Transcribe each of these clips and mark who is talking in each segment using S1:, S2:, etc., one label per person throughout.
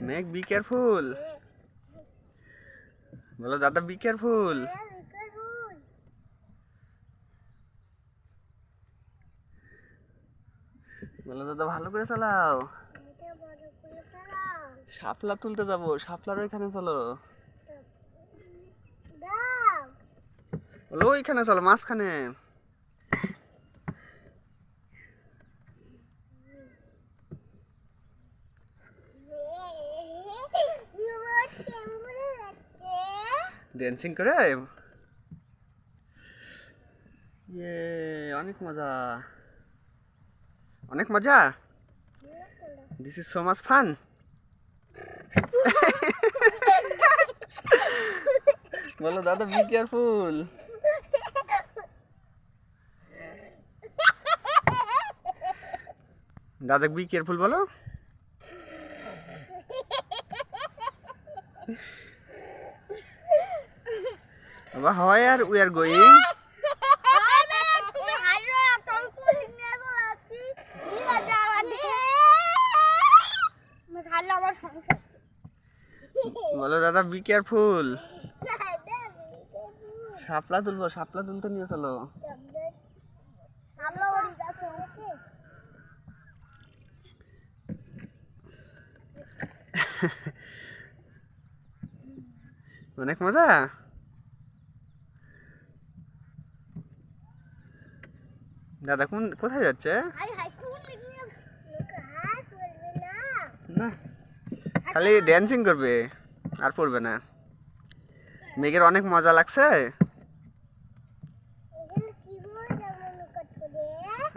S1: মেঘ be careful বলো দাদা বি কেয়ারফুল বলো দাদা ভালো করে চালাও শাপলা তুলতে যাবো শাপলার ওইখানে চলো বলো ওইখানে চলো মাঝখানে ড্যান্সিং করে ইয়ে অনেক মজা অনেক মজা this is so much fun বলো দাদা বি কেয়ারফুল দাদা বি কেয়ারফুল বলো How are we are going? বলো দাদা বি কেয়ারফুল শাপলা তুলবো শাপলা তুলতে নিয়ে চলো অনেক মজা দাদা কোথায় যাচ্ছে না খালি ড্যান্সিং করবে আর পড়বে না মেঘের অনেক মজা লাগছে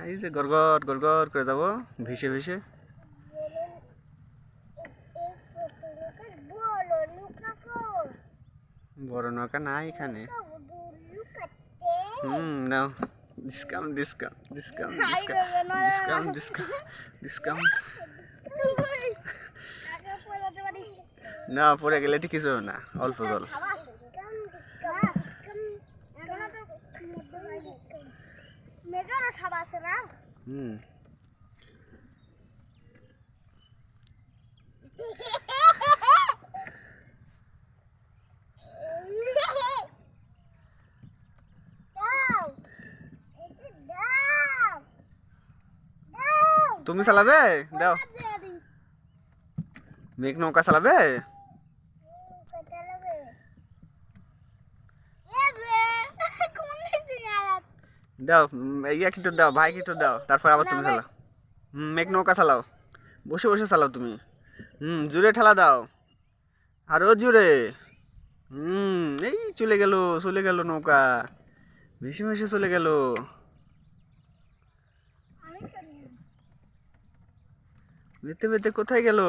S1: এই যে গড়গড় গড়গড় করে যাবো ভেসে ভেসে বড় নৌকা নাই এখানে নাও discount discount discount discount discount discount না পরে গেলে ঠিক কিছু না অল্প জল তুমি চালাবে দাও মেঘ নৌকা চালাবে দাও ইয়া কিন্তু দাও ভাই কিন্তু দাও তারপর আবার তুমি চালাও মেঘ নৌকা চালাও বসে বসে চালাও তুমি জোরে ঠেলা দাও আরো জোরে এই চলে গেল নৌকা ভেসে ভেসে চলে গেল বেতে বেতে কোথায় গেল